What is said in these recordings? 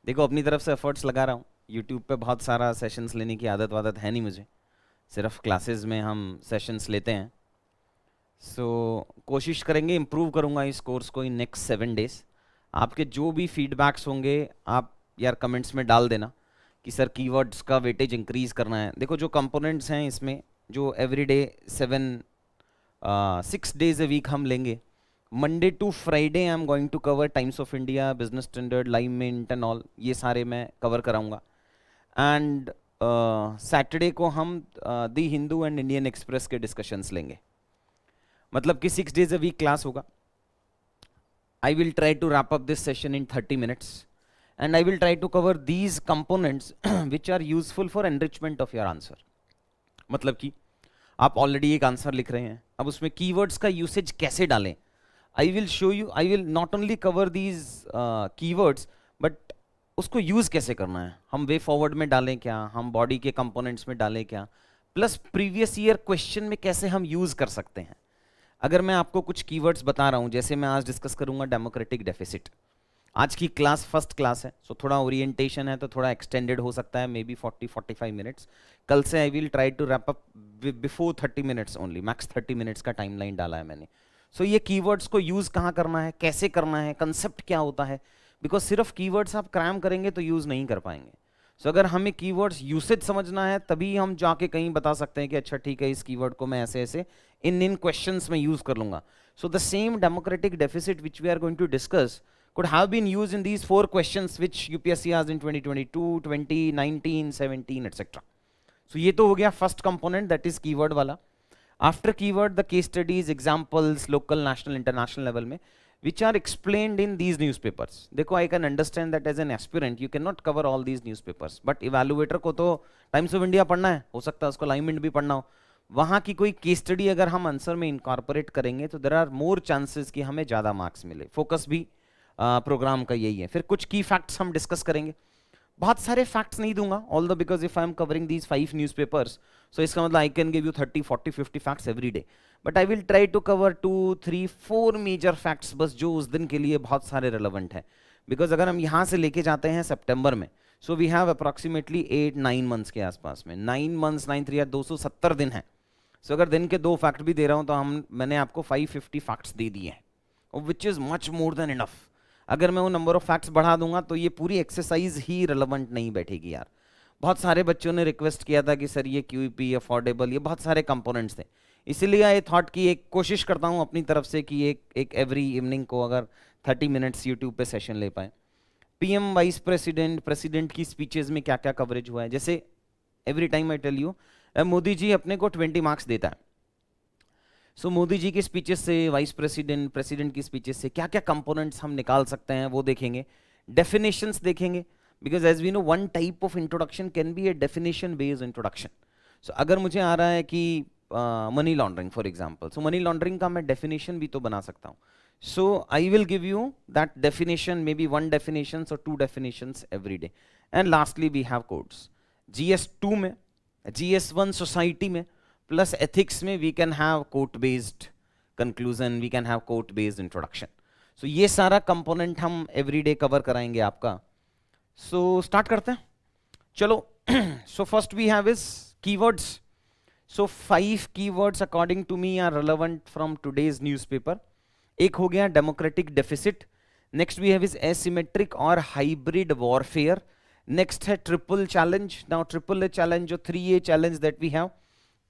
देखो अपनी तरफ से एफर्ट्स लगा रहा हूँ। यूट्यूब पे बहुत सारा सेशंस लेने की आदत वादत है नहीं मुझे, सिर्फ क्लासेस में हम सेशंस लेते हैं। सो कोशिश करेंगे, इम्प्रूव करूँगा इस कोर्स को इन नेक्स्ट 7 डेज। आपके जो भी फीडबैक्स होंगे आप यार कमेंट्स में डाल देना कि सर कीवर्ड्स का वेटेज इंक्रीज करना है। देखो जो कंपोनेंट्स हैं इसमें, जो एवरीडे 6 days a वीक हम लेंगे। Monday to Friday I am going to cover Times of India, Business Standard, Live Mint and all, ये सारे मैं कवर कराऊंगा। एंड सैटरडे को हम the Hindu and Indian Express के डिस्कशंस लेंगे। मतलब कि 6 days a वीक क्लास होगा। I will try to wrap up this session in 30 minutes and I will try to cover these components which are useful for enrichment of your answer। मतलब कि आप already एक answer लिख रहे हैं, अब उसमें कीवर्ड्स का यूसेज कैसे डालें। I will show you, I will not only cover these keywords but उसको यूज कैसे करना है। हम वे फॉरवर्ड में डालें क्या, हम बॉडी के कंपोनेंट्स में डालें क्या, प्लस प्रीवियस ईयर क्वेश्चन में कैसे हम यूज कर सकते हैं। अगर मैं आपको कुछ कीवर्ड्स बता रहा हूं, जैसे मैं आज डिस्कस करूंगा डेमोक्रेटिक डेफिसिट। आज की क्लास फर्स्ट क्लास है, सो थोड़ा ओरिएंटेशन है तो थोड़ा एक्सटेंडेड हो सकता है, मे बी 40-45 मिनट्स। कल से I will try to wrap up before 30 minutes only, max 30 minutes का टाइमलाइन डाला है मैंने। सो ये कीवर्ड्स को यूज कहाँ करना है, कैसे करना है, कंसेप्ट क्या होता है, बिकॉज सिर्फ कीवर्ड्स आप क्रैम करेंगे तो यूज नहीं कर पाएंगे। सो अगर हमें कीवर्ड्स यूसेज समझना है तभी हम जाके कहीं बता सकते हैं कि अच्छा ठीक है, इस कीवर्ड को मैं ऐसे ऐसे इन क्वेश्चंस में यूज कर लूंगा। So the same democratic deficit which we are going to discuss could have been used in these 4 questions which UPSC asked in 2022, 2019, 17 etc. So ये तो हो गया first component, that is keyword वाला। After keyword the case studies, examples, local, national, international level में which are explained in these newspapers। देखो I can understand that as an aspirant you cannot cover all these newspapers, but evaluator को तो times of India पढ़ना है, हो सकता है उसको लाइव मिंट भी पढ़ना हो। वहाँ की कोई केस स्टडी अगर हम आंसर में इनकॉर्पोरेट करेंगे तो देयर आर मोर चांसेस कि हमें ज़्यादा मार्क्स मिले। फोकस भी प्रोग्राम का यही है। फिर कुछ की फैक्ट्स हम डिस्कस करेंगे, बहुत सारे फैक्ट्स नहीं दूंगा all the, because if I am covering these 5 newspapers so इसका मतलब I can give you 30, 40, 50 facts every day, but I will try to cover 2, 3, 4 major facts बस, जो उस दिन के लिए बहुत सारे रिलेवेंट है। बिकॉज अगर हम यहाँ से लेके जाते हैं सितंबर में, so we have approximately 8-9 months के आसपास में, 9 मंथ्स 9 3 270 दिन है। सो अगर दिन के 2 फैक्ट भी दे रहा हूँ तो मैंने आपको 550 फैक्ट्स दे दिए हैं, which is much more than enough. अगर मैं वो नंबर ऑफ फैक्ट्स बढ़ा दूंगा तो ये पूरी एक्सरसाइज ही रिलेवेंट नहीं बैठेगी यार। बहुत सारे बच्चों ने रिक्वेस्ट किया था कि सर ये क्यूईपी, अफोर्डेबल, ये बहुत सारे कंपोनेंट्स थे, इसीलिए आई थॉट कि एक कोशिश करता हूँ अपनी तरफ से कि एक एवरी इवनिंग को अगर 30 मिनट्स यूट्यूब पे सेशन ले पाए। पीएम, वाइस प्रेसिडेंट, प्रेसिडेंट की स्पीचेस में क्या क्या कवरेज हुआ है। जैसे every time I tell you, Modi ji अपने को 20 मार्क्स देता है। सो मोदी जी की स्पीचेस से, वाइस प्रेसिडेंट, प्रेसिडेंट की स्पीचेस से क्या क्या कंपोनेंट्स हम निकाल सकते हैं वो देखेंगे। डेफिनेशंस देखेंगे, because as we know one type of introduction can be a definition based introduction. So अगर मुझे आ रहा है कि money laundering for example, so money laundering का मैं डेफिनेशन भी तो बना सकता हूँ। So I will give you that definition, maybe 1 definition और 2 definitions every day. And lastly we have codes, GS2 में, GS1 सोसाइटी में, प्लस एथिक्स में we can have quote based conclusion, we can have quote based introduction. So ये सारा component हम every day cover कराएंगे आपका। So start करते हैं, चलो। So first we have is keywords. So 5 keywords according to me are relevant from today's newspaper। एक हो गया democratic deficit, next we have is asymmetric और हाइब्रिड वॉरफेयर, नेक्स्ट है triple challenge. Now triple challenge, जो 3A challenge that we have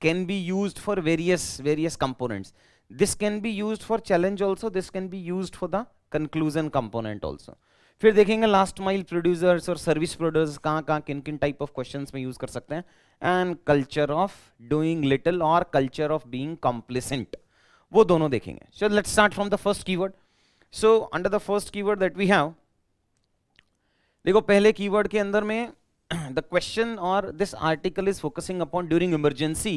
can be used for various components. This can be used for challenge also, this can be used for the conclusion component also। फिर देखेंगे last mile producers और service producers कहाँ किन किन type of questions में use कर सकते हैं, and culture of doing little और कल्चर ऑफ बीइंग कॉम्प्लिसेंट, वो दोनों देखेंगे। So let's start from the first keyword. So under the first keyword that we have, देखो पहले कीवर्ड के अंदर में the question or this article is focusing upon during emergency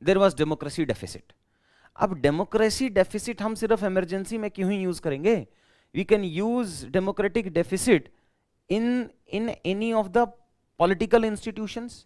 there was democracy deficit। अब democracy deficit हम सिर्फ emergency में क्यों ही यूज करेंगे? We can use democratic deficit in any of the political institutions,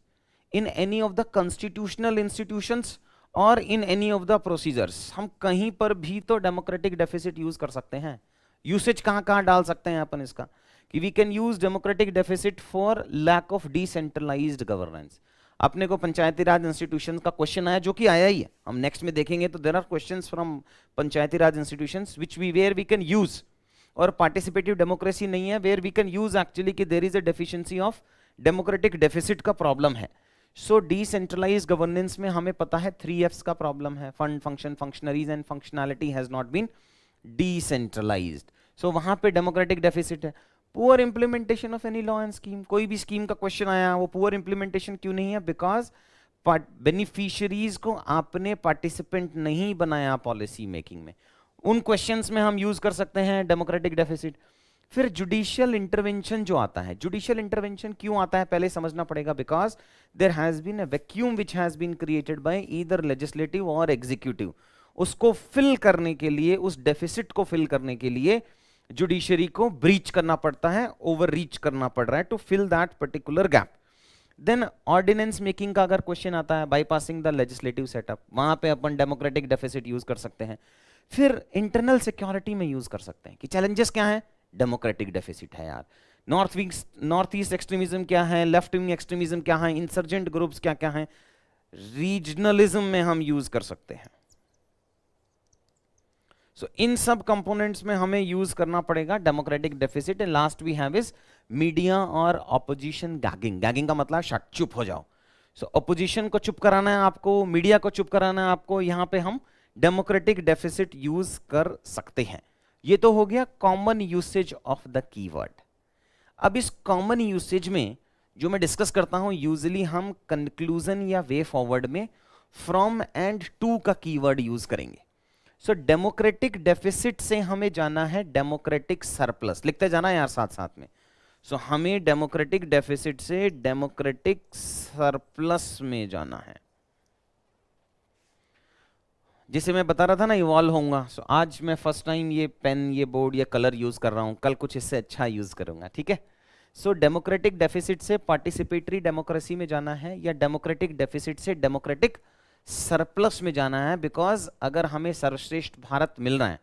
in any of the constitutional institutions or in any of the procedures। हम कहीं पर भी तो democratic deficit यूज कर सकते हैं। यूसेज कहाँ कहाँ डाल सकते हैं अपन इसका? कि we can use democratic deficit for lack of decentralised governance. अपने को पंचायती राज इंस्टीट्यूशन का क्वेश्चन आया, जो कि आया ही है, हम नेक्स्ट में देखेंगे। तो there are questions from panchayati raj institutions which we where we can use, और पार्टिसिपेटिव डेमोक्रेसी नहीं है where we can use actually कि there is a deficiency of democratic deficit का प्रॉब्लम है। सो डिसेंट्रलाइज गवर्नेंस में हमें पता है 3Fs का प्रॉब्लम है, fund, function, functionaries and functionality has not been decentralised. So वहां पे डेमोक्रेटिक डेफिसिट है। Poor implementation of any law and scheme, कोई भी स्कीम का क्वेश्चन आया, वो पुअर इंप्लीमेंटेशन क्यों नहीं है? बिकॉज बेनिफिशियरीज को आपने पार्टिसिपेंट नहीं बनाया पॉलिसी मेकिंग में। उन क्वेश्चंस में हम यूज कर सकते हैं डेमोक्रेटिक डेफिसिट। फिर जुडिशियल इंटरवेंशन जो आता है, जुडिशियल इंटरवेंशन क्यों आता है पहले समझना पड़ेगा। Because there has been a vacuum which has been created by either legislative और एग्जीक्यूटिव। उसको फिल करने के लिए, उस डेफिसिट को फिल करने के लिए जुडिशरी को ब्रीच करना पड़ता है, ओवर रीच करना पड़ रहा है to fill that particular gap. Then ordinance making का अगर क्वेश्चन आता है, बाईपासिंग द लेजिस्लेटिव सेटअप, वहां पे अपन डेमोक्रेटिक डेफिसिट यूज कर सकते हैं। फिर इंटरनल सिक्योरिटी में यूज कर सकते हैं कि चैलेंजेस क्या है, डेमोक्रेटिक डेफिसिट है यार। नॉर्थ ईस्ट एक्सट्रीमिज्म क्या है, लेफ्ट विंग एक्सट्रीमिज्म क्या है, इंसर्जेंट ग्रुप्स क्या क्या है, रीजनलिज्म में हम यूज कर सकते हैं। सो इन सब कंपोनेंट्स में हमें यूज करना पड़ेगा democratic deficit. And last we have is media और ऑपोजिशन गैगिंग। गैगिंग का मतलब शट, चुप हो जाओ। सो ऑपोजिशन को चुप कराना है आपको, मीडिया को चुप कराना है आपको, यहां पे हम डेमोक्रेटिक डेफिसिट यूज कर सकते हैं। ये तो हो गया common usage of the keyword. अब इस कॉमन यूसेज में जो मैं डिस्कस करता हूं, यूजुअली हम कंक्लूजन या वे फॉरवर्ड में फ्रॉम एंड टू का कीवर्ड यूज करेंगे। सो डेमोक्रेटिक डेफिसिट से हमें जाना है डेमोक्रेटिक सरप्लस, लिखते जाना यार साथ साथ में। सो हमें डेमोक्रेटिक डेफिसिट से डेमोक्रेटिक सरप्लस में जाना है, जिसे मैं बता रहा था ना इवॉल्व होऊंगा। सो आज मैं फर्स्ट टाइम ये पेन, ये बोर्ड, ये कलर यूज कर रहा हूं, कल कुछ इससे अच्छा यूज करूंगा, ठीक है। सो डेमोक्रेटिक डेफिसिट से पार्टिसिपेटरी डेमोक्रेसी में जाना है, या डेमोक्रेटिक डेफिसिट से डेमोक्रेटिक सरप्लस में जाना है। बिकॉज अगर हमें सर्वश्रेष्ठ भारत मिल रहा है,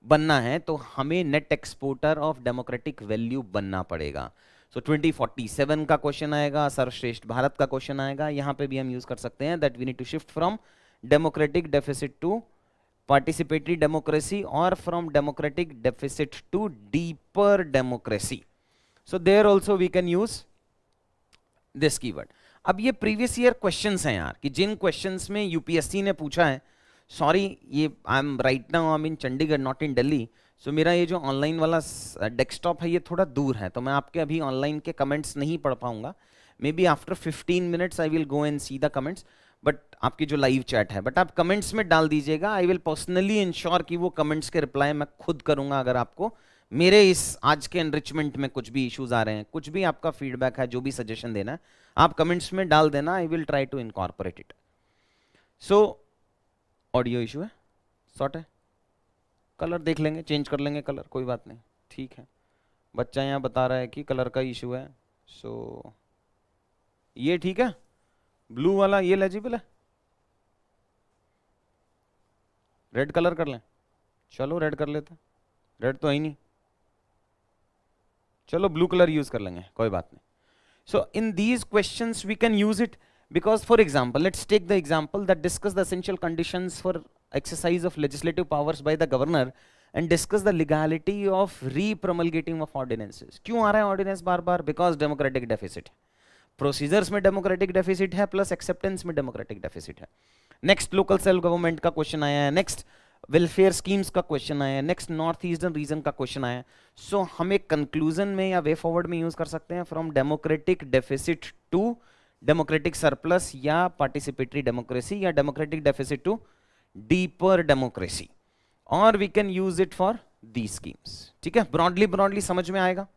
बनना है, तो हमें net exporter of democratic value बनना पड़ेगा। सो 2047 का क्वेश्चन आएगा, सर्वश्रेष्ठ भारत का क्वेश्चन आएगा, यहां पे भी हम यूज कर सकते हैं that we need to shift from democratic deficit to participatory democracy, or from democratic deficit to deeper democracy. So there also we can use this keyword. अब ये previous year questions हैं यार, कि जिन questions में UPSC ने पूछा है, sorry ये I am right now I am in Chandigarh not in Delhi. So मेरा ये जो ऑनलाइन वाला डेस्कटॉप है ये थोड़ा दूर है, तो मैं आपके अभी ऑनलाइन के कमेंट्स नहीं पढ़ पाऊंगा। May be after 15 minutes I will go and see the comments, but आपकी जो लाइव चैट है, बट आप कमेंट्स में डाल दीजिएगा। आई विल पर्सनली इंश्योर कि वो कमेंट्स के रिप्लाई मैं खुद करूंगा। अगर आपको मेरे इस आज के एनरिचमेंट में कुछ भी इश्यूज आ रहे हैं, कुछ भी आपका फीडबैक है, जो भी सजेशन देना है, आप कमेंट्स में डाल देना। I will try to incorporate it. So audio issue है, शॉर्ट है, कलर देख लेंगे, चेंज कर लेंगे कलर, कोई बात नहीं, ठीक है। बच्चा यहाँ बता रहा है कि कलर का इशू है। सो ये ठीक है, ब्लू वाला ये लेजिबल है, रेड कलर कर लें, चलो रेड कर लेते हैं, रेड तो है ही नहीं, चलो ब्लू कलर यूज कर लेंगे, कोई बात नहीं। So in these questions we can use it, because for example, let's take the example that discuss the essential conditions for exercise of legislative powers by the governor and discuss the legality of re-promulgating of ordinances. क्यों आ रहा है ordinance बार बार? Because democratic deficit, procedures में democratic deficit है, plus acceptance में democratic deficit है। नेक्स्ट लोकल सेल्फ गवर्नमेंट का क्वेश्चन आया है, नेक्स्ट वेलफेयर स्कीम्स का क्वेश्चन आया है, नेक्स्ट नॉर्थ ईस्टर्न रीजन का क्वेश्चन आया है। सो हम एक कंक्लूजन में या वे फॉरवर्ड में यूज कर सकते हैं from democratic deficit to democratic surplus, या पार्टिसिपेटरी डेमोक्रेसी, या democratic deficit to deeper democracy, और we can use it for the schemes. ठीक है, ब्रॉडली समझ में आएगा।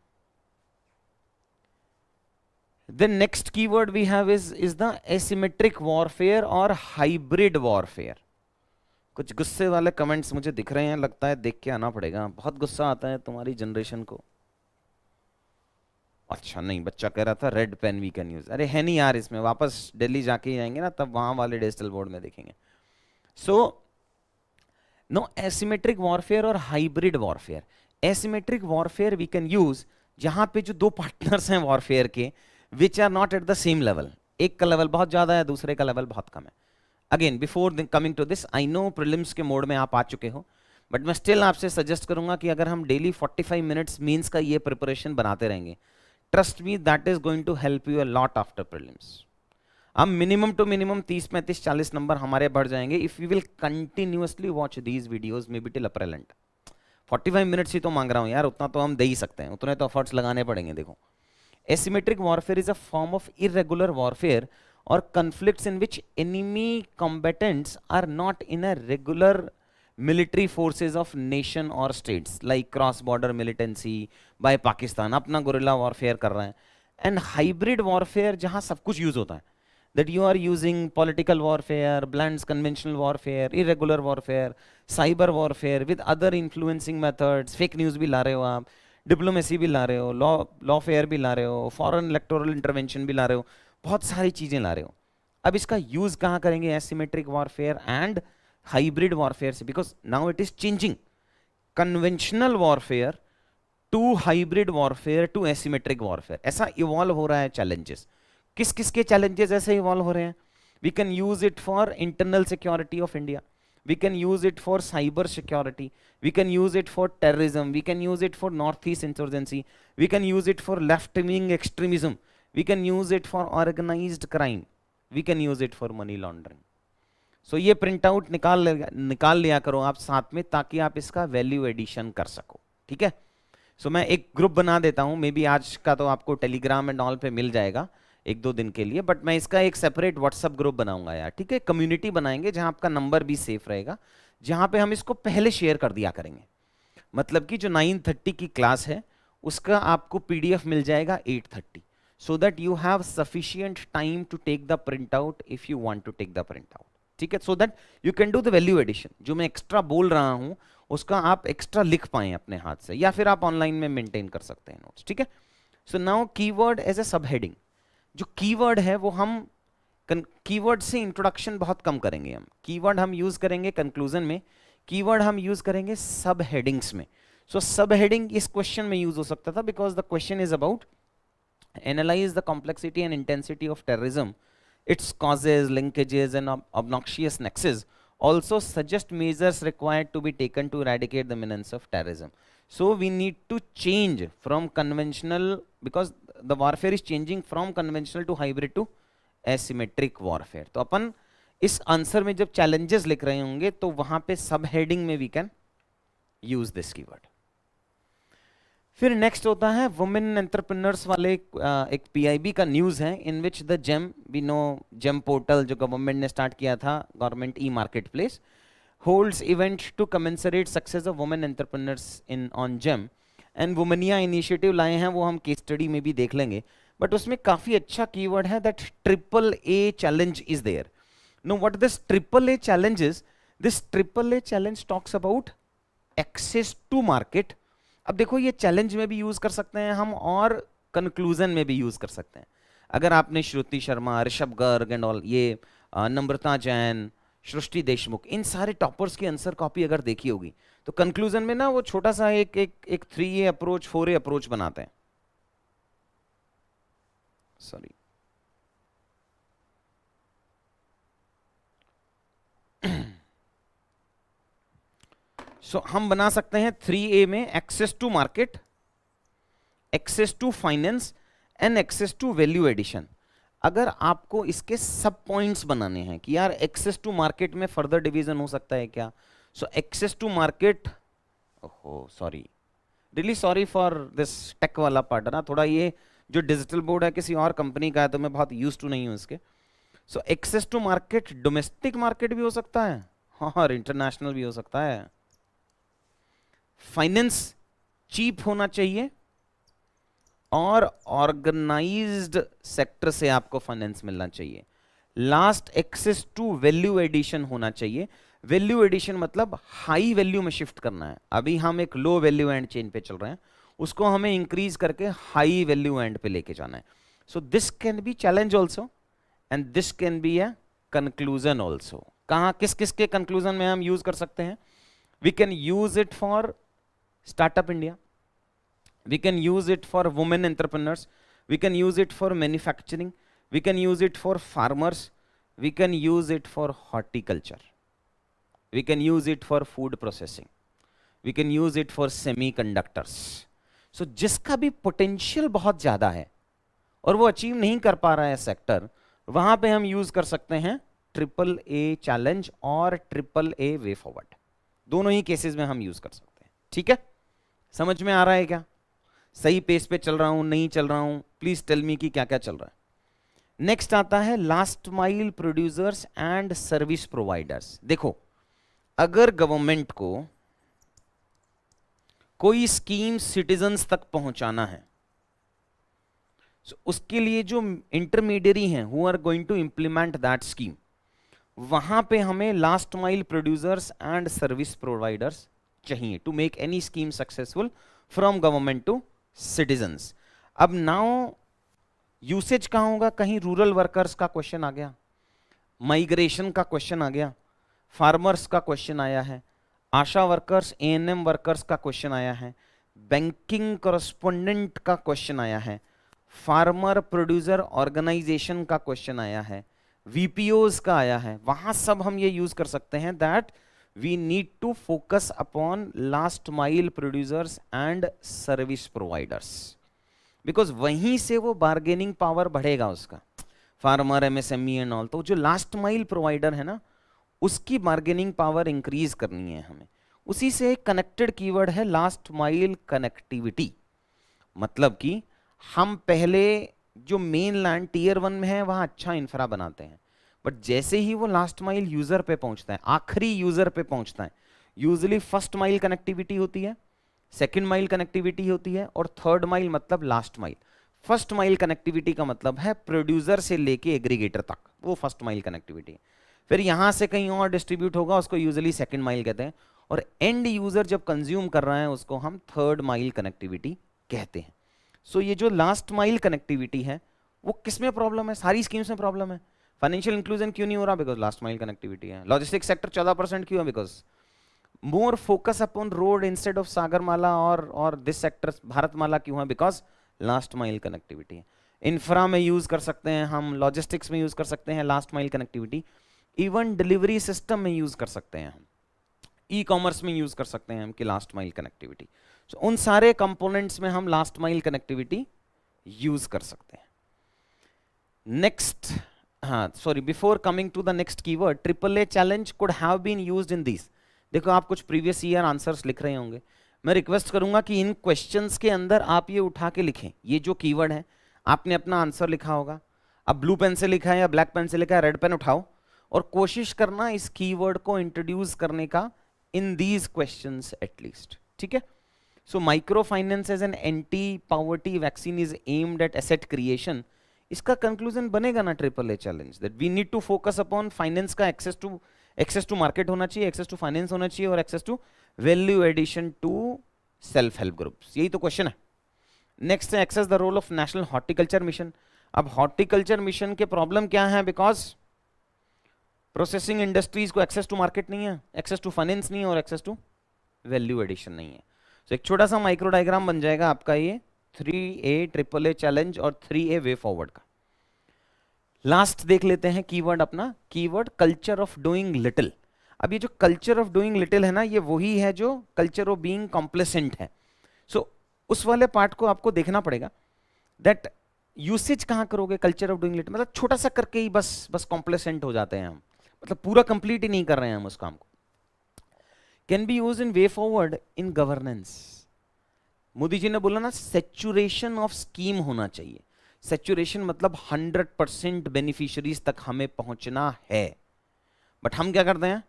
The next keyword we have is the asymmetric warfare और hybrid warfare। कुछ गुस्से वाले कमेंट्स मुझे दिख रहे हैं, लगता है देख के आना पड़ेगा। बहुत गुस्सा आता है तुम्हारी जनरेशन को। अच्छा नहीं, बच्चा कह रहा था red pen we can use, अरे है नहीं यार, इसमें वापस दिल्ली जाके ही जाएंगे ना, तब वहां वाले डिजिटल बोर्ड में देखेंगे। सो नो, एसिमेट्रिक वॉरफेयर और hybrid warfare. Asymmetric warfare we can use जहां पे जो दो पार्टनर्स हैं वॉरफेयर के, which are not at the same level, एक का लेवल बहुत ज्यादा है, दूसरे का लेवल बहुत कम है। Again before coming to this, I know prelims के मोड में आप आ चुके हो, बट मैं स्टिल आपसे सजेस्ट करूंगा कि अगर हम डेली 45 मिनट्स मीन्स का ये प्रिपरेशन बनाते रहेंगे, trust me that is going to help you a lot after prelims. हम मिनिमम टू मिनिमम 30 35 40 नंबर हमारे बढ़ जाएंगे if you will continuously watch these videos maybe till April end. 45 minutes ही तो मांग रहा हूं यार, उतना तो हम दे ही सकते हैं, उतने तो एफर्ट्स लगाने पड़ेंगे। देखो, asymmetric warfare is a form of irregular warfare or conflicts in which enemy combatants are not in a regular military forces of nation or states, like cross border militancy by Pakistan, अपना guerrilla warfare कर रहे हैं, and hybrid warfare जहां सब कुछ use होता है, that you are using political warfare, blends conventional warfare, irregular warfare, cyber warfare with other influencing methods, fake news भी ला रहे हो आप, डिप्लोमेसी भी ला रहे हो, लॉ फेयर भी ला रहे हो, फॉरेन इलेक्टोरल इंटरवेंशन भी ला रहे हो, बहुत सारी चीजें ला रहे हो। अब इसका यूज कहां करेंगे? Asymmetric warfare and hybrid warfare से, because now it is changing conventional warfare to hybrid warfare to asymmetric warfare. ऐसा इवॉल्व हो रहा है चैलेंजेस। किस किस के चैलेंजेस ऐसे इवॉल्व हो रहे हैं? We can use it for internal security of India, we can use it for cyber security, we can use it for terrorism, we can use it for northeast insurgency, we can use it for left wing extremism, we can use it for organized crime, we can use it for money laundering. So ये print out निकाल लिया करो आप साथ में, ताकि आप इसका वैल्यू एडिशन कर सको, ठीक है? सो मैं एक ग्रुप बना देता हूं, मे बी आज का तो आपको टेलीग्राम एंड ऑल पे मिल जाएगा एक दो दिन के लिए, बट मैं इसका एक सेपरेट व्हाट्सएप ग्रुप बनाऊंगा यार, ठीक है? कम्युनिटी बनाएंगे जहां आपका नंबर भी सेफ रहेगा, जहां पे हम इसको पहले शेयर कर दिया करेंगे। मतलब कि जो 9:30 की क्लास है उसका आपको पीडीएफ मिल जाएगा 8:30, so that you have sufficient time to take the print out if you want to take the print out, ठीक है? So that you can do the value addition. जो मैं एक्स्ट्रा बोल रहा हूं उसका आप एक्स्ट्रा लिख पाए अपने हाथ से, या फिर आप ऑनलाइन में मेंटेन कर सकते हैं नोट्स, ठीक है? So now keyword as a subheading. जो कीवर्ड है वो हम कीवर्ड से इंट्रोडक्शन बहुत कम करेंगे, हम कीवर्ड हम यूज करेंगे कंक्लूजन में, कीवर्ड हम यूज करेंगे सब हेडिंग्स में। सो सब हेडिंग इस क्वेश्चन में यूज हो सकता था, because the question is about analyse the complexity and intensity of terrorism, its causes, linkages and obnoxious nexus, also suggest measures required to be taken to eradicate the menace of terrorism. So we need to change from conventional, because the warfare is changing from conventional to hybrid to asymmetric warfare. तो अपन इस answer में जब challenges लिख रहे होंगे तो वहां पे सब हेडिंग में we can use this keyword. फिर नेक्स्ट होता है वुमेन एंटरप्रेन्योर्स वाले एक पीआईबी का न्यूज है, in which the GeM, we know GeM portal जो गवर्नमेंट ने स्टार्ट किया था, government e market place, holds event to commensurate success of women entrepreneurs in on GeM, and Womaniya initiative लाए हैं, वो हम केस स्टडी में भी देख लेंगे, बट उसमें काफी अच्छा कीवर्ड है that triple A challenge is there. No what this triple A challenge is? This triple A challenge talks about access to market. अब देखो, ये चैलेंज में भी यूज कर सकते हैं हम और कंक्लूजन में भी यूज कर सकते हैं। अगर आपने श्रुति शर्मा, ऋषभ गर्ग एंड ऑल, ये नम्रता जैन, सृष्टि देशमुख, इन सारे टॉपर्स की आंसर कॉपी अगर देखी होगी, तो कंक्लूजन में ना वो छोटा सा एक 3A अप्रोच 4A अप्रोच बनाते हैं। सॉरी, हम बना सकते हैं 3A में access to market, access to finance and access to value addition. अगर आपको इसके सब पॉइंट्स बनाने हैं कि यार एक्सेस टू मार्केट में फर्दर डिवीजन हो सकता है क्या, सो एक्सेस टू मार्केट, ओहो sorry, really sorry for this tech वाला पार्ट ना, थोड़ा ये जो डिजिटल बोर्ड है किसी और कंपनी का है तो मैं बहुत यूज टू नहीं हूं इसके। So access to market domestic market भी हो सकता है, हाँ, और इंटरनेशनल भी हो सकता है। फाइनेंस चीप होना चाहिए और ऑर्गेनाइज्ड सेक्टर से आपको फाइनेंस मिलना चाहिए। Last, access to value addition होना चाहिए। वैल्यू एडिशन मतलब हाई वैल्यू में शिफ्ट करना है। अभी हम एक लो वैल्यू एंड चेन पे चल रहे हैं, उसको हमें इंक्रीज करके हाई वैल्यू एंड पे लेके जाना है। So this can be challenge also and this can be a conclusion also. कहां, किस किस के कंक्लूजन में हम यूज कर सकते हैं? We can use it for startup India, we can use it for women entrepreneurs, we can use it for manufacturing, we can use it for farmers, we can use it for horticulture, we can use it for food processing, we can use it for semiconductors. So जिसका भी potential बहुत ज़्यादा है और वो achieve नहीं कर पा रहा है सेक्टर, वहां पे हम यूज कर सकते हैं ट्रिपल ए चैलेंज और ट्रिपल ए वे फॉरवर्ड। दोनों ही केसेस में हम यूज कर सकते हैं। ठीक है, समझ में आ रहा है क्या? सही पेस पे चल रहा हूं, नहीं चल रहा हूं? प्लीज टेल मी कि क्या क्या चल रहा है। नेक्स्ट आता है last mile producers and service providers. देखो, अगर गवर्नमेंट को कोई स्कीम सिटीजन्स तक पहुंचाना है, so, उसके लिए जो इंटरमीडियरी हैं who are going to implement that scheme, वहां पे हमें last mile producers and service providers चाहिए to make any scheme successful from government to citizens. अब नाउ यूसेज कहां होगा? कहीं रूरल वर्कर्स का क्वेश्चन आ गया, माइग्रेशन का क्वेश्चन आ गया, फार्मर्स का क्वेश्चन आया है, आशा वर्कर्स एएनएम वर्कर्स का क्वेश्चन आया है, बैंकिंग करस्पोंडेंट का क्वेश्चन आया है, फार्मर प्रोड्यूसर ऑर्गेनाइजेशन का क्वेश्चन आया है, वीपीओज का आया है। वहां सब हम ये यूज कर सकते हैं that we need to focus upon last mile producers and service providers, because वहीं से वो बार्गेनिंग पावर बढ़ेगा उसका, फार्मर, एमएसएमई एंड ऑल। तो जो लास्ट माइल प्रोवाइडर है ना, उसकी बार्गेनिंग पावर इंक्रीज करनी है हमें। उसी से एक कनेक्टेड कीवर्ड है लास्ट माइल कनेक्टिविटी। मतलब कि हम पहले जो मेन लैंड टीयर 1 में है वहां अच्छा इंफ्रा बनाते हैं, बट जैसे ही वो लास्ट माइल यूजर पे पहुंचता है, आखिरी यूजर पे पहुंचता है, यूजुअली फर्स्ट माइल कनेक्टिविटी होती है, सेकंड माइल कनेक्टिविटी होती है और थर्ड माइल मतलब last mile. First mile connectivity का मतलब है प्रोड्यूसर से लेके एग्रीगेटर तक, वो फर्स्ट माइल कनेक्टिविटी है। फिर यहां से कहीं और डिस्ट्रीब्यूट होगा, उसको यूजुअली सेकंड माइल कहते हैं, और एंड यूजर जब कंज्यूम कर रहा है उसको हम थर्ड माइल कनेक्टिविटी कहते हैं। सो ये जो लास्ट माइल कनेक्टिविटी है वो किस में प्रॉब्लम है? सारी स्कीम्स में प्रॉब्लम है। फाइनेंशियल इंक्लूजन क्यों नहीं हो रहा? बिकॉज लास्ट माइल कनेक्टिविटी है। लॉजिस्टिक सेक्टर 14% क्यों है? Because more focus upon road instead of Sagarmala और दिस सेक्टर भारतमाला क्यों है? बिकॉज लास्ट माइल कनेक्टिविटी है। इंफ्रा में यूज कर सकते हैं हम, लॉजिस्टिक्स में यूज कर सकते हैं last mile connectivity, even delivery system में यूज कर सकते हैं हम, ई कॉमर्स में यूज कर सकते हैं हम कि लास्ट माइल कनेक्टिविटी। So, उन सारे कंपोनेंट्स में हम लास्ट माइल कनेक्टिविटी यूज कर सकते हैं। नेक्स्ट, हाँ sorry, before coming to the next keyword, triple A challenge could have been used in this. देखो, आप कुछ प्रीवियस ईयर आंसर्स लिख रहे होंगे, मैं रिक्वेस्ट करूंगा कि इन क्वेश्चंस के अंदर आप ये उठा के लिखें। ये जो कीवर्ड है, आपने अपना आंसर लिखा होगा, अब ब्लू पेन से लिखा है या ब्लैक पेन से लिखा है, रेड पेन उठाओ और कोशिश करना इस कीवर्ड को इंट्रोड्यूस करने का इन दीज क्वेश्चंस एटलीस्ट। ठीक है? So microfinance as an anti-poverty vaccine is aimed at asset creation. इसका कंक्लूजन बनेगा ना triple A challenge, that we need to focus upon finance का एक्सेस टू मार्केट होना चाहिए, एक्सेस टू फाइनेंस होना चाहिए और access to value addition to self help groups. यही तो क्वेश्चन है। नेक्स्ट है access the role of national horticulture mission. अब हॉर्टिकल्चर मिशन के प्रॉब्लम क्या है? बिकॉज प्रोसेसिंग इंडस्ट्रीज को एक्सेस टू मार्केट नहीं है, एक्सेस टू फाइनेंस नहीं है और एक्सेस टू वैल्यू एडिशन नहीं है। तो एक छोटा सा माइक्रो डायग्राम बन जाएगा आपका ये 3A ट्रिपल ए चैलेंज और 3A वे फॉरवर्ड का। लास्ट देख लेते हैं कीवर्ड अपना, keyword culture of doing little. अब ये जो कल्चर ऑफ डूइंग लिटिल है ना, ये वही है जो कल्चर ऑफ बीइंग कॉम्प्लेसेंट है। सो उस वाले पार्ट को आपको देखना पड़ेगा दैट यूसेज कहां करोगे कल्चर ऑफ डूइंग लिटिल, मतलब छोटा सा करके ही बस कॉम्प्लेसेंट हो जाते हैं हम, मतलब पूरा कंप्लीट ही नहीं कर रहे हैं हम उस काम को। Can be use in way forward in governance. Modi ji ने बोला ना, सेचुरेशन ऑफ स्कीम होना चाहिए। सेचुरेशन मतलब 100% बेनिफिशियरीज तक हमें पहुंचना है, बट हम क्या करते हैं,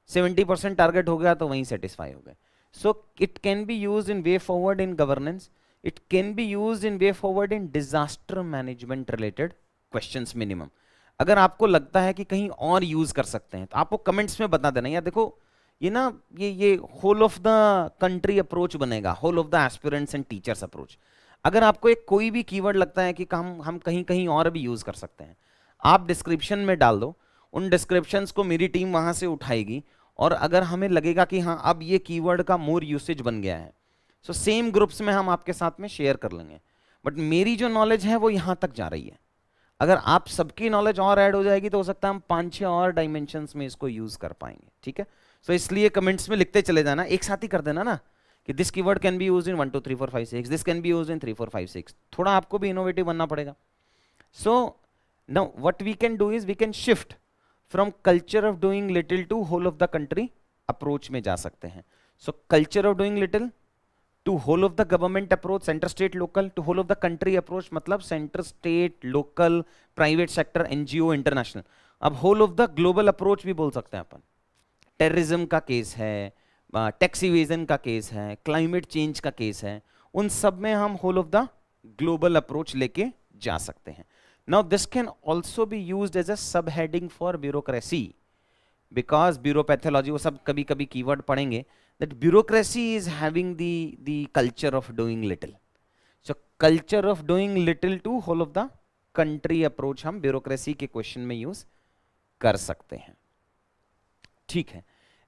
70% टारगेट हो गया तो वहीं सेटिस्फाई हो गए। So it can be use in way forward in governance, it can be use in way forward in disaster management related questions minimum. अगर आपको लगता है कि कहीं और यूज कर सकते हैं तो आपको कमेंट्स में बता देना। यार देखो, ये ना ये whole of the country approach बनेगा, whole of the aspirants and teachers approach. अगर आपको एक कोई भी कीवर्ड लगता है कि हम कहीं कहीं और भी यूज कर सकते हैं, आप डिस्क्रिप्शन में डाल दो, उन डिस्क्रिप्शंस को मेरी टीम वहां से उठाएगी, और अगर हमें लगेगा कि हाँ अब ये कीवर्ड का मोर यूसेज बन गया है, सो सेम ग्रुप्स में हम आपके साथ में शेयर कर लेंगे, बट मेरी जो नॉलेज है वो यहां तक जा रही है। अगर आप सबकी नॉलेज और ऐड हो जाएगी तो हो सकता है हम 5-6 और डायमेंशंस में इसको यूज कर पाएंगे, ठीक है। सो इसलिए कमेंट्स में लिखते चले जाना, एक साथ ही कर देना ना कि this keyword can be used in 1 2 3 4 5 6, this can be used in 3 4 5 6। थोड़ा आपको भी इनोवेटिव बनना पड़ेगा। So now what we can do is we can shift from culture of doing little to whole of the country approach में जा सकते हैं। So culture of doing little to whole of the government approach, centre state local, to whole of the country approach मतलब centre state local private sector NGO international. अब whole of the global approach भी बोल सकते हैं अपन। Terrorism का case है, tax evasion का केस है, क्लाइमेट चेंज का केस है, उन सब में हम whole of the global approach लेके जा सकते हैं। Now this can also be used as a sub heading for bureaucracy, because bureaupathology वो सब कभी कभी कीवर्ड पढ़ेंगे, that bureaucracy is having the culture of doing little. So culture of doing little to whole of the country approach हम bureaucracy के question में use कर सकते हैं, ठीक है।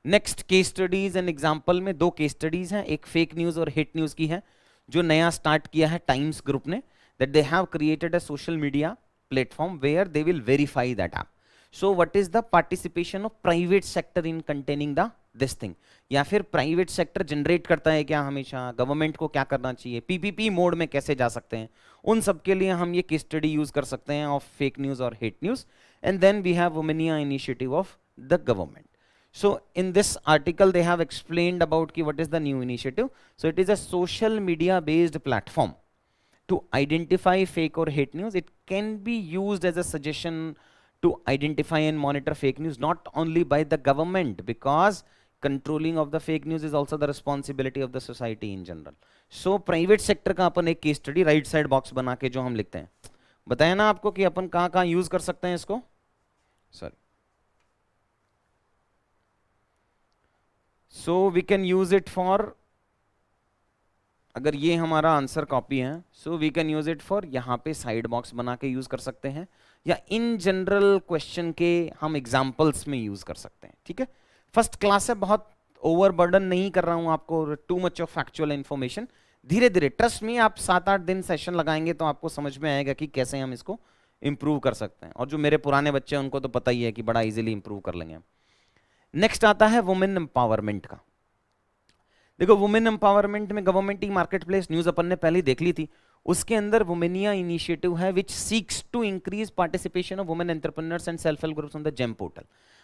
Next case studies and example में 2 केस स्टडीज हैं, एक फेक न्यूज और हिट न्यूज की है जो नया स्टार्ट किया है टाइम्स ग्रुप ने, that they have created a social media platform where they will verify that app. So what is the participation of private sector in containing the this thing? या फिर private sector generate करता है क्या हमेशा, government को क्या करना चाहिए, पीपीपी मोड में कैसे जा सकते हैं, उन सब के लिए हम ये केस स्टडी यूज कर सकते हैं ऑफ फेक न्यूज और hate news. And then we have Womaniya initiative of the government. So in this article they have explained about ki what is the new initiative. So it is a social media based platform to identify fake or hate news. It can be used as a suggestion to identify and monitor fake news, not only by the government, because controlling of the fake news is also the responsibility of the society in general. So private sector का अपन एक case study right side box बना के जो हम लिखते हैं, बताया ना आपको कि अपन कहाँ कहाँ यूज कर सकते हैं इसको, sorry. So we can use it for, अगर ये हमारा आंसर कॉपी है, so we can use it for यहाँ पे साइड बॉक्स बना के यूज कर सकते हैं, या इन जनरल क्वेश्चन के हम एग्जांपल्स में यूज कर सकते हैं, ठीक है। फर्स्ट क्लास है, बहुत ओवरबर्डन नहीं कर रहा हूं आपको, too much of factual information. धीरे धीरे, ट्रस्ट मी, आप 7-8 दिन सेशन लगाएंगे तो आपको समझ में आएगा कि कैसे हम इसको इंप्रूव कर सकते हैं, और जो मेरे पुराने बच्चे हैं उनको तो पता ही है कि बड़ा इजीली इंप्रूव कर लेंगे। नेक्स्ट आता है वुमेन एम्पावरमेंट का। देखो वुमेन एम्पावरमेंट में government e market place news अपन ने पहले देख ली थी, उसके अंदर वुमेनिया इनिशिएटिव है which seeks to increase participation of women entrepreneurs and self help groups on the GeM portal.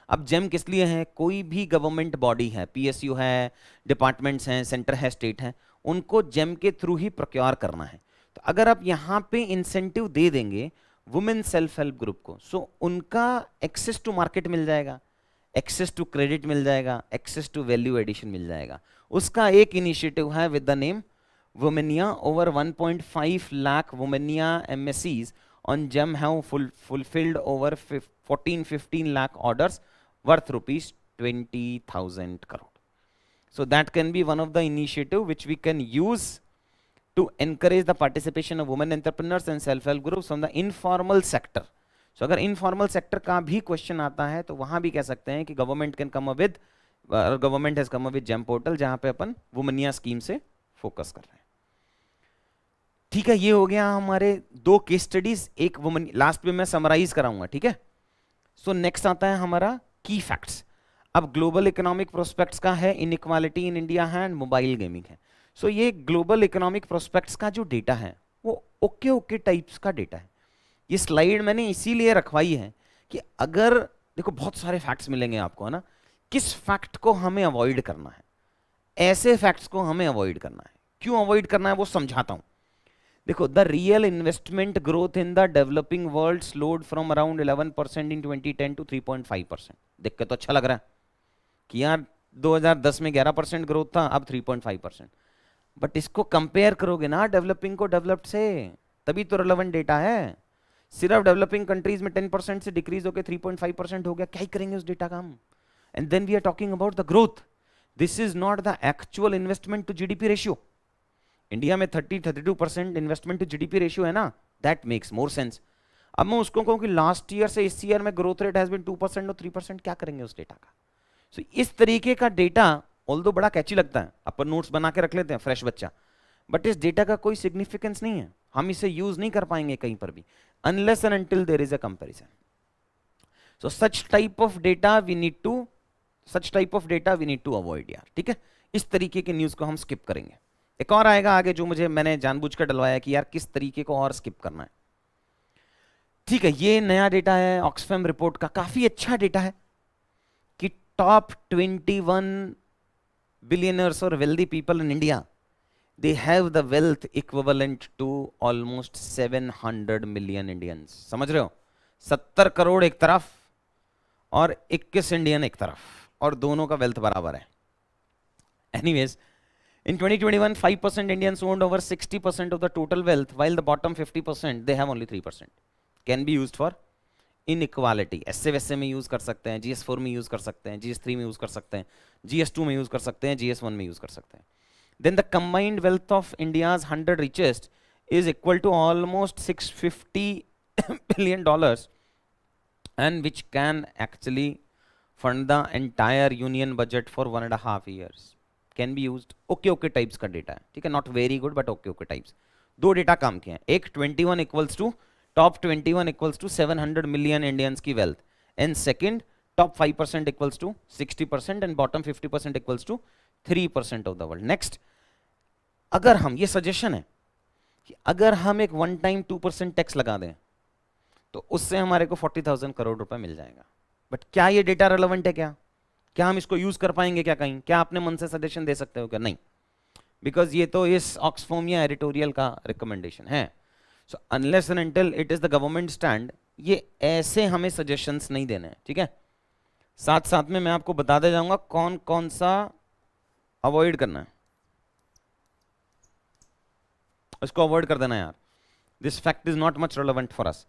अब जेम किस लिए है, कोई भी गवर्नमेंट बॉडी है, पीएसयू है, डिपार्टमेंट्स हैं, सेंटर है, स्टेट है, उनको जेम के थ्रू ही प्रोक्योर करना है। तो अगर आप यहाँ पे इंसेंटिव दे देंगे वुमेन सेल्फ हेल्प ग्रुप को, सो उनका एक्सेस टू मार्केट मिल जाएगा, एक्सेस टू क्रेडिट मिल जाएगा, एक्सेस टू वैल्यू एडिशन मिल जाएगा। उसका एक इनिशिएटिव है with the name Womaniya. Over 1.5 lakh Womaniya MSEs on GeM have fulfilled over 14-15 lakh orders worth rupees 20,000 crore. So that can be one of the initiative which we can use to encourage the participation of women entrepreneurs and self-help groups from the informal sector. So अगर informal sector का भी question आता है तो वहां भी कह सकते हैं कि government can come up with, government has come up with GeM portal, जहां पे अपन वुमेनिया स्कीम से फोकस कर रहे हैं। ठीक है, ये हो गया हमारे 2 केस स्टडीज, एक वुमेन, लास्ट में मैं समराइज कराऊंगा, ठीक है। सो नेक्स्ट आता है हमारा की फैक्ट्स। अब ग्लोबल इकोनॉमिक प्रोस्पेक्ट्स का है, इनइक्वालिटी इन इंडिया है, एंड मोबाइल गेमिंग है। सो ये ग्लोबल इकोनॉमिक प्रोस्पेक्ट्स का जो डेटा है वो ओके ओके टाइप्स का डेटा है। ये स्लाइड मैंने इसीलिए रखवाई है कि अगर देखो बहुत सारे फैक्ट्स मिलेंगे आपको, है ना, किस फैक्ट को हमें अवॉइड करना है, ऐसे फैक्ट्स को हमें अवॉइड करना है। क्यों अवॉइड करना है वो समझाता हूं। देखो, the real investment growth in the developing world slowed from around 11% in 2010 to 3.5%। देख के तो अच्छा लग रहा है कि यार 2010 में 11% ग्रोथ था, अब 3.5%। बट इसको कंपेयर करोगे ना डेवलपिंग को डेवलप्ड से, तभी तो रिलेवेंट डेटा है। सिर्फ डेवलपिंग कंट्रीज में 10% से डिक्रीज होकर 3.5% हो गया, क्या ही करेंगे उस डेटा का हम। And then we are talking about the growth, this is not the actual investment to GDP ratio. India में 30-32% इन्वेस्टमेंट टू जीडीपी रेशियो है ना, दैट मेक्स मोर सेंस। अब मैं उसको कहूं कि लास्ट ईयर से इस ईयर में ग्रोथ रेट हैज बीन 2% और 3%, क्या करेंगे उस डेटा का। सो इस तरीके का डेटा ऑल्दो बड़ा कैची लगता है, अपन नोट्स बना के रख लेते हैं फ्रेश बच्चा, बट इस डेटा का कोई सिग्निफिकेंस नहीं है, हम इसे यूज नहीं कर पाएंगे कहीं पर भी unless and until there is a comparison. So such type of data we need to avoid यार, ठीक है। इस तरीके के न्यूज को हम स्किप करेंगे। एक और आएगा आगे जो मैंने जानबूझकर डलवाया कि यार किस तरीके को और स्किप करना है, ठीक है। ये नया डेटा है ऑक्सफैम रिपोर्ट का, काफी अच्छा डेटा है कि टॉप 21 बिलियनर्स और wealthy people in India, they have the wealth equivalent to almost 700 million Indians। समझ रहे हो, 70 करोड़ एक तरफ और 21 इंडियन एक तरफ, और दोनों का वेल्थ बराबर है। Anyways, in 2021, 5% Indians owned over 60% of the total wealth, while the bottom 50% they have only 3%। Can be used for inequality। ऐसे वैसे में यूज कर सकते हैं, GS4 में यूज कर सकते हैं, GS3 में यूज कर सकते हैं, GS2 में यूज कर सकते हैं, GS1 में यूज कर सकते हैं। Then the combined wealth of India's 100 richest is equal to almost $650 billion, and which can actually fund the entire union budget for 1.5 years। Can be used। okay types का data है, ठीक है, not very good but okay types। दो data काम किए हैं, एक 21 equals to top 21 equals to 700 million Indians की wealth, and second top 5% equals to 60% and bottom 50% equals to 3% of the world। Next, अगर हम, ये सजेशन है कि अगर हम एक वन टाइम 2% टैक्स लगा दें तो उससे हमारे को 40,000 करोड़ रुपए मिल जाएगा। बट क्या ये डेटा रेलेवेंट है? क्या हम इसको यूज कर पाएंगे? क्या कहीं, क्या अपने मन से सजेशन दे सकते हो क्या? नहीं, बिकॉज ये तो इस ऑक्सफोम या एडिटोरियल का रिकमेंडेशन है। So unless and until it is the government stand, ये ऐसे हमें सजेशंस नहीं देने हैं, ठीक है। साथ साथ में मैं आपको बता दे जाऊंगा कौन कौन सा अवॉइड करना है, इसको अवॉइड कर देना यार। This fact is not much relevant for us.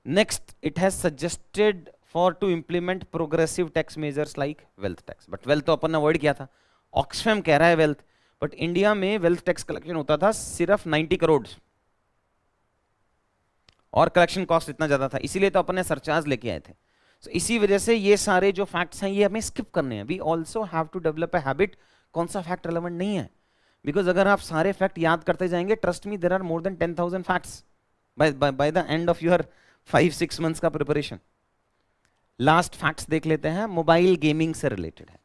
Next, it has suggested for to implement progressive tax measures like wealth tax. But wealth तो अपन ने अवॉइड किया था, ऑक्सफैम कह रहा है वेल्थ, बट इंडिया में वेल्थ टैक्स कलेक्शन होता था सिर्फ 90 करोड़ और कलेक्शन कॉस्ट इतना ज्यादा था, इसीलिए तो अपन ने सरचार्ज लेके आए थे। So, इसी वजह से ये सारे जो फैक्ट्स हैं ये हमें स्किप करने हैं। We also have to develop a habit, कौन सा फैक्ट रेलेवेंट नहीं है, बिकॉज अगर आप सारे फैक्ट याद करते जाएंगे, trust me there are more than 10,000 facts by the end of your 5-6 months का प्रिपरेशन। लास्ट फैक्ट्स देख लेते हैं, मोबाइल गेमिंग से रिलेटेड है,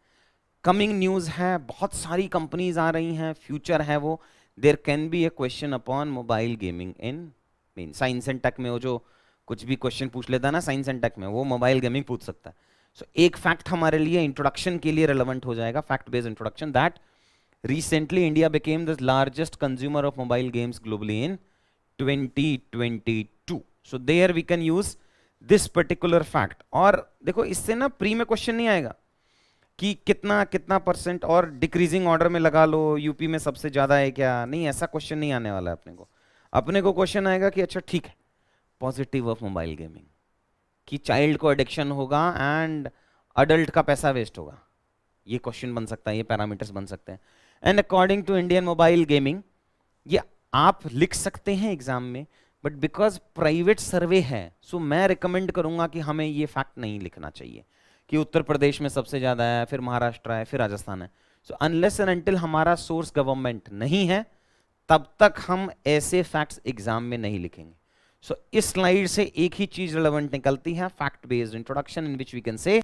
कमिंग न्यूज है, बहुत सारी कंपनीज आ रही हैं, फ्यूचर है वो। There can be a question upon mobile gaming in mean science and tech में, वो जो कुछ भी क्वेश्चन पूछ लेता है ना साइंस एंड टेक में, वो मोबाइल गेमिंग पूछ सकता है। सो एक फैक्ट हमारे लिए इंट्रोडक्शन के लिए रेलेवेंट हो जाएगा, fact based introduction, that recently India became the largest consumer of mobile games globally in 2022। so there we can use this particular fact। और देखो इससे ना प्री में क्वेश्चन नहीं आएगा कि कितना कितना परसेंट और डिक्रीजिंग ऑर्डर में लगा लो, यूपी में सबसे ज्यादा है क्या, नहीं, ऐसा क्वेश्चन नहीं आने वाला है अपने को क्वेश्चन आएगा कि अच्छा ठीक है, पॉजिटिव ऑफ मोबाइल गेमिंग, कि चाइल्ड को एडिक्शन होगा एंड अडल्ट का पैसा वेस्ट होगा, ये क्वेश्चन बन सकता है, ये पैरामीटर्स बन सकते हैं। And according to Indian mobile gaming, ये आप लिख सकते हैं एग्जाम में, बट बिकॉज प्राइवेट सर्वे है, सो मैं रिकमेंड करूंगा कि हमें ये फैक्ट नहीं लिखना चाहिए कि उत्तर प्रदेश में सबसे ज्यादा है, फिर महाराष्ट्र है, फिर राजस्थान है। सो अनलेस एंड अनटिल हमारा सोर्स गवर्नमेंट नहीं है, तब तक हम ऐसे फैक्ट्स एग्जाम में नहीं लिखेंगे। सो इस स्लाइड से एक ही चीज रिलेवेंट निकलती है, fact based introduction, in which we can say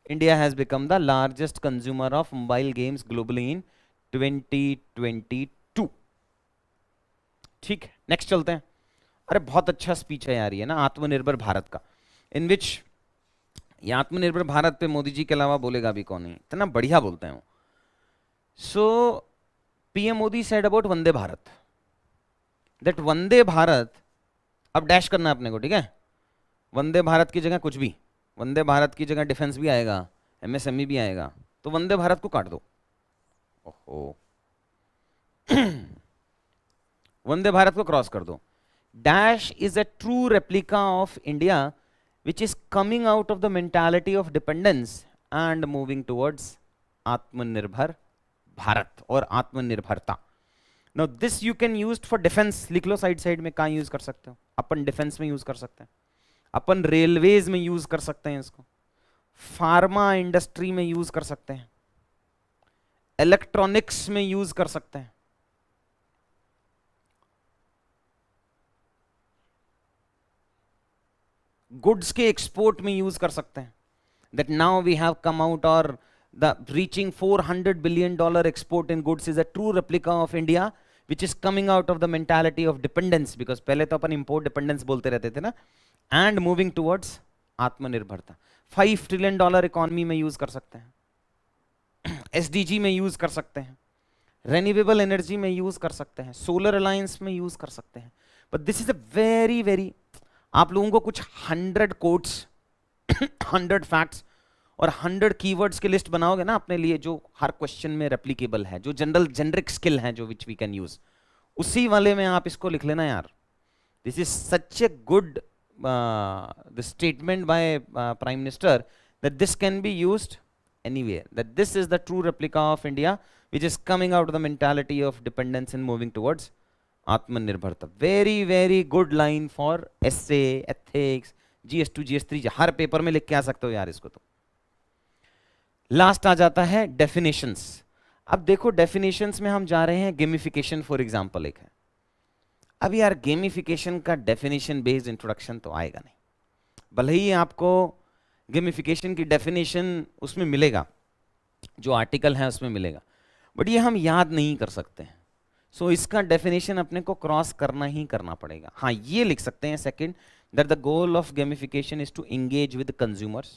India has become the largest consumer of mobile games globally in 2022। ठीक है, नेक्स्ट चलते हैं। अरे बहुत अच्छा स्पीच है यार ये ना, आत्मनिर्भर भारत का, इन विच ये आत्मनिर्भर भारत पे मोदी जी के अलावा बोलेगा भी कौन नहीं, इतना बढ़िया बोलते हैं वो। So PM Modi said about Vande Bharat, that Vande Bharat, अब डैश करना है अपने को, ठीक है। वंदे भारत की जगह कुछ भी, वंदे भारत की जगह डिफेंस भी आएगा, एमएसएमई भी आएगा, तो वंदे भारत को काट दो। ओहो वंदे भारत को क्रॉस कर दो। Dash is a true replica of India which is coming out of the mentality of dependence and moving towards आत्मनिर्भर भारत और आत्मनिर्भरता। Now this you can use for defence, लिख लो साइड साइड में, कहां यूज कर सकते हो अपन, डिफेंस में यूज कर सकते हैं अपन, रेलवेज में यूज कर सकते हैं इसको, फार्मा इंडस्ट्री में यूज कर सकते हैं, इलेक्ट्रॉनिक्स में यूज कर सकते हैं, गुड्स के एक्सपोर्ट में यूज कर सकते हैं. That now we have come out, और the reaching $400 billion export in goods is a true replica of India which is coming out of the mentality of dependence, because पहले तो अपन import dependence बोलते रहते थे ना, एंड मूविंग टुवर्ड्स आत्मनिर्भरता. $5 trillion economy में use कर सकते हैं, एसडीजी में यूज कर सकते हैं, रेन्यूएबल एनर्जी में यूज कर सकते हैं, सोलर अलायंस में यूज कर सकते हैं. But this is a very very, आप लोगों को कुछ 100 कोट्स 100 फैक्ट्स और 100 कीवर्ड्स की लिस्ट बनाओगे ना अपने लिए, जो हर क्वेश्चन में रेप्लीकेबल है, जो जनरल जेनरिक स्किल है, जो विच वी कैन यूज, उसी वाले में आप इसको लिख लेना यार. This is such a good the statement by prime minister that this can be used anywhere, that this is the true replica of India which is coming out of the mentality of dependence and moving towards Atmanirbharta. Very very good line for essay, ethics, GS2 GS3, her paper में लिख के आ सकते हो यार इसको. तो last आ जाता है डेफिनेशंस. अब देखो डेफिनेशंस में हम जा रहे हैं गेमिफिकेशन फॉर एग्जांपल एक है. अब यार गेमिफिकेशन का डेफिनेशन बेस्ड इंट्रोडक्शन तो आएगा नहीं, भले ही आपको गेमिफिकेशन की डेफिनेशन उसमें मिलेगा, जो आर्टिकल है उसमें मिलेगा, बट ये हम याद नहीं कर सकते हैं. सो इसका डेफिनेशन अपने को क्रॉस करना ही करना पड़ेगा. हाँ ये लिख सकते हैं second, that the goal of gamification is to engage with consumers,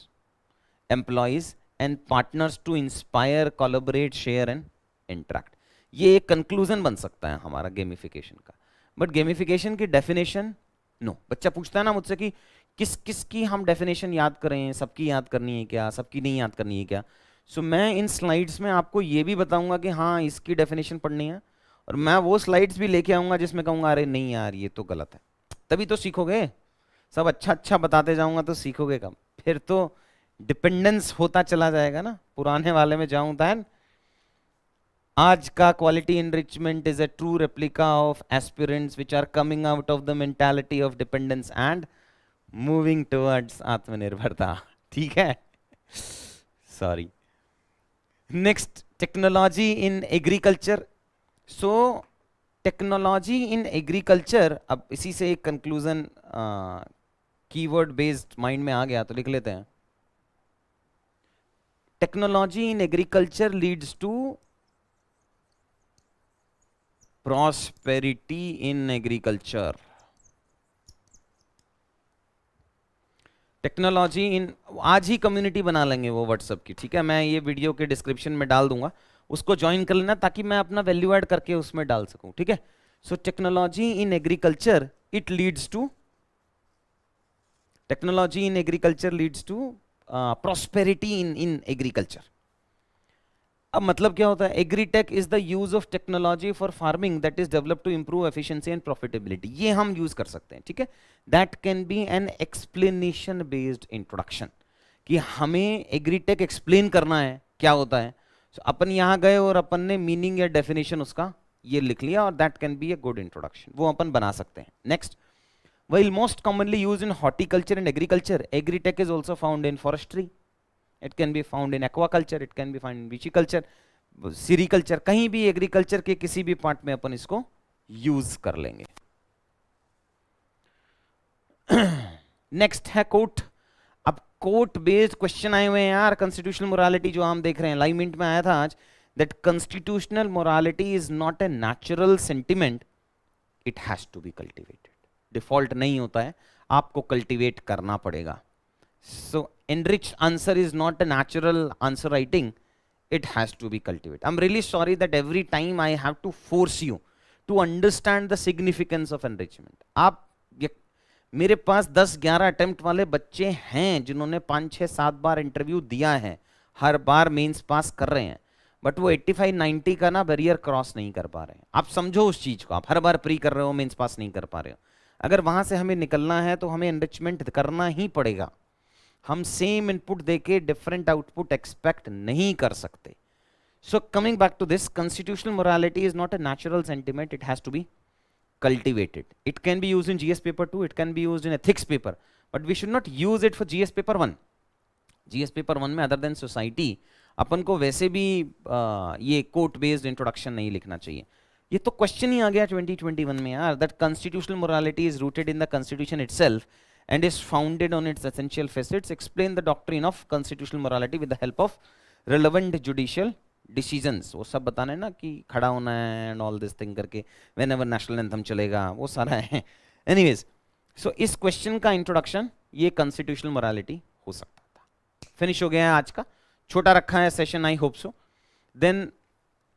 employees and partners to inspire, collaborate, share and interact. ये एक कंक्लूजन बन सकता है हमारा गेमिफिकेशन का. बट गेमिफिकेशन की डेफिनेशन नो. बच्चा पूछता है ना मुझसे कि किस किस की हम डेफिनेशन याद करें, सबकी याद करनी है क्या, सबकी नहीं याद करनी है क्या. सो मैं इन स्लाइड्स में आपको ये भी बताऊंगा कि हाँ इसकी डेफिनेशन पढ़नी है, और मैं वो स्लाइड्स भी लेके आऊंगा जिसमें कहूंगा अरे नहीं यार ये तो गलत है. तभी तो सीखोगे. सब अच्छा अच्छा बताते जाऊंगा तो सीखोगे कब, फिर तो डिपेंडेंस होता चला जाएगा ना, पुराने वाले में जाऊं. दैन आज का quality enrichment is a true replica of aspirants which are coming out of the mentality of dependence and moving towards आत्मनिर्भरता. ठीक है, sorry. Next, technology in agriculture. So technology in agriculture, अब इसी से एक कंक्लूजन कीवर्ड बेस्ड माइंड में आ गया तो लिख लेते हैं. Technology in agriculture leads to prosperity in agriculture. Technology in, आज ही कम्युनिटी बना लेंगे वो व्हाट्सएप की, ठीक है, मैं ये वीडियो के डिस्क्रिप्शन में डाल दूंगा, उसको ज्वाइन कर लेना ताकि मैं अपना वैल्यू ऐड करके उसमें डाल सकूं. ठीक है. So technology in agriculture it leads to, technology in agriculture leads to prosperity in agriculture. अब मतलब क्या होता है, agritech is the use of technology for farming that is developed to improve efficiency and profitability. ये हम use कर सकते हैं. ठीक है. That can be an explanation based introduction, कि हमें एग्रीटेक एक्सप्लेन करना है क्या होता है. so, अपन यहां गए और अपन ने मीनिंग या डेफिनेशन उसका ये लिख लिया, और that can be a good introduction, वो अपन बना सकते हैं. Next, while most commonly used in horticulture and agriculture, agritech is also found in forestry, it can be found in aquaculture, it can be found in viticulture, sericulture, कहीं भी agriculture के किसी भी part में अपन इसको यूज कर लेंगे. Next है कोर्ट. अब कोर्ट बेस्ड क्वेश्चन आए हुए हैं यार. कॉन्स्टिट्यूशनल मोरालिटी जो हम देख रहे हैं, लाइमिंट में आया था आज, that constitutional morality is not a natural sentiment, it has to be cultivated. Default नहीं होता है, आपको कल्टीवेट करना पड़ेगा. सो enriched answer is not a natural answer writing, it has to be cultivated. I'm really sorry that every time I have to force you to understand the significance of enrichment. आप मेरे पास 10-11 attempt वाले बच्चे हैं जिन्होंने 5-6-7 बार interview दिया है, हर बार mains पास कर रहे हैं, बट वो 85-90 का ना बैरियर क्रॉस नहीं कर पा रहे हैं. आप समझो उस चीज को, आप हर बार प्री कर रहे हो, मेंस पास नहीं कर पा रहे हो. अगर वहां से हमें निकलना है तो हमें एनरिचमेंट करना ही पड़ेगा. हम सेम इनपुट देके डिफरेंट आउटपुट एक्सपेक्ट नहीं कर सकते. So coming back to this, constitutional morality is not a natural sentiment, it has to be cultivated. It can be used in GS paper 2, it can be used in ethics paper, but we should not use it for GS paper 1. GS paper 1 में other than society अपन को वैसे भी ये coat based introduction नहीं लिखना चाहिए। ये तो क्वेश्चन ही आ गया 2021 में यार, that constitutional morality is rooted in the constitution itself and is founded on its essential facets. Explain the doctrine of constitutional morality with the help of relevant judicial decisions. वो सब बताना है ना कि खड़ा होना है एंड ऑल दिस थिंग करके, whenever national anthem चलेगा, वो सारा है। Anyways, so इस क्वेश्चन का इंट्रोडक्शन ये कॉन्स्टिट्यूशनल मोरालिटी हो सकता था। फिनिश हो गया है आज का, छोटा रखा है सेशन, आई होप सो। देन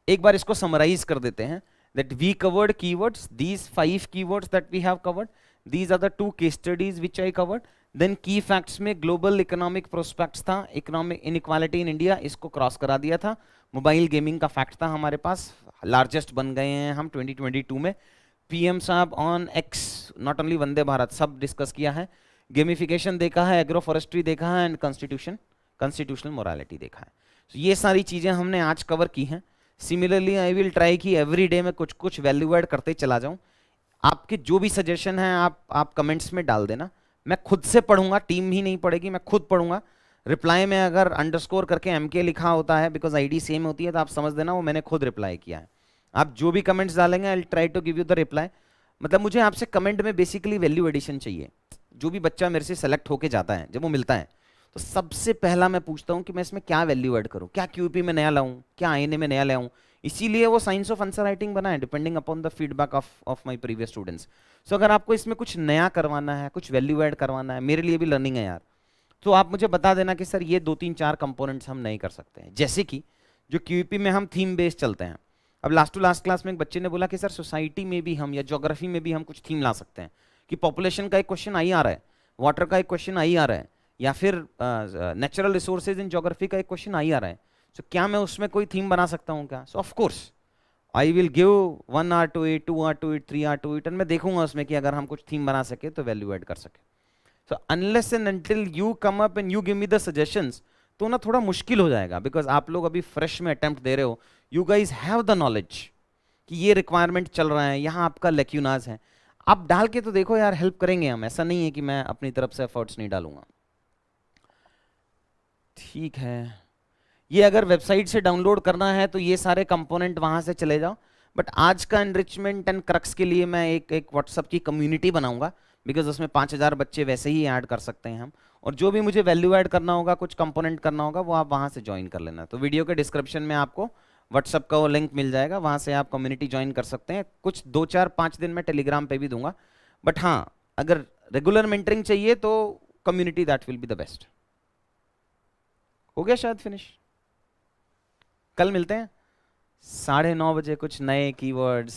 एक बार इसको समराइज कर देते हैं, that we covered keywords, these 5 keywords that we have covered, these are the 2 case studies which I covered. Then key facts में global economic prospects था, economic inequality in India, इसको क्रॉस करा दिया था। मोबाइल गेमिंग का fact था हमारे पास, largest बन गए हैं हम 2022 में। पीएम साहब on x, not only Vande Bharat, सब डिस्कस किया है। गेमिफिकेशन देखा है, एग्रो फॉरेस्ट्री देखा है, एंड कॉन्स्टिट्यूशनल मोरालिटी देखा है। so ये सारी चीजें हमने आज कवर की हैं। सिमिलरली आई विल ट्राई कि एवरी डे में कुछ कुछ वैल्यू ऐड करते चला जाऊं। आपके जो भी सजेशन है आप कमेंट्स में डाल देना, मैं खुद से पढ़ूंगा, टीम ही नहीं पढ़ेगी, मैं खुद पढ़ूंगा। रिप्लाई में अगर अंडरस्कोर करके एमके लिखा होता है बिकॉज आईडी सेम होती है, तो आप समझ देना वो मैंने खुद रिप्लाई किया है। आप जो भी कमेंट्स डालेंगे I will try to give you the reply. मतलब मुझे आपसे कमेंट में बेसिकली वैल्यू एडिशन चाहिए। जो भी बच्चा मेरे से सेलेक्ट होके जाता है, जब वो मिलता है तो सबसे पहला मैं पूछता हूं कि मैं इसमें क्या वैल्यू ऐड करूं, क्या क्यूपी में नया लाऊं, क्या आईएनए में नया लाऊं। इसीलिए वो साइंस ऑफ आंसर राइटिंग बना है, depending upon the feedback of my previous students. So अगर आपको इसमें कुछ नया करवाना है, कुछ वैल्यू ऐड करवाना है, मेरे लिए भी लर्निंग है यार, तो आप मुझे बता देना कि सर ये 2-3-4 कंपोनेंट्स हम नहीं कर सकते हैं। जैसे कि जो क्यूपी में हम थीम बेस्ड चलते हैं। अब लास्ट टू लास्ट क्लास में एक बच्चे ने बोला कि सर सोसाइटी में भी हम या ज्योग्राफी में भी हम कुछ थीम ला सकते हैं, कि पॉपुलेशन का एक क्वेश्चन आई आ रहा है, वाटर का एक क्वेश्चन आई आ रहा है, या फिर नेचुरल रिसोर्सेज इन ज्योग्राफी का एक क्वेश्चन आई आ रहा है। सो क्या मैं उसमें कोई थीम बना सकता हूँ क्या? So of course I will give 1 hour to it, 2 hour to it, 3 hour to it, and मैं देखूंगा उसमें कि अगर हम कुछ थीम बना सके तो वैल्यू ऐड कर सके। So unless and until you come up and you give me the suggestions, तो ना थोड़ा मुश्किल हो जाएगा, बिकॉज आप लोग अभी फ्रेश में अटेम्प्ट दे रहे हो। You guys have the knowledge कि ये रिक्वायरमेंट चल रहा है, यहाँ आपका लेक्यूनाज है, आप डाल के तो देखो यार, हेल्प करेंगे हम। ऐसा नहीं है कि मैं अपनी तरफ से एफर्ट्स नहीं डालूंगा। ठीक है, ये अगर वेबसाइट से डाउनलोड करना है तो ये सारे कंपोनेंट वहां से चले जाओ। बट आज का एनरिचमेंट एंड क्रक्स के लिए मैं एक व्हाट्सअप की कम्युनिटी बनाऊंगा, बिकॉज उसमें 5000 बच्चे वैसे ही ऐड कर सकते हैं हम। और जो भी मुझे वैल्यू ऐड करना होगा, कुछ कंपोनेंट करना होगा, वो आप वहां से ज्वाइन कर लेना। तो वीडियो के डिस्क्रिप्शन में आपको व्हाट्सअप का वो लिंक मिल जाएगा, वहां से आप कम्युनिटी ज्वाइन कर सकते हैं। कुछ 2-4-5 दिन में टेलीग्राम पे भी दूंगा। बट हाँ, अगर रेगुलर मेंटरिंग चाहिए तो community that will be the best. हो गया शायद फिनिश। कल मिलते हैं 9:30 बजे कुछ नए कीवर्ड्स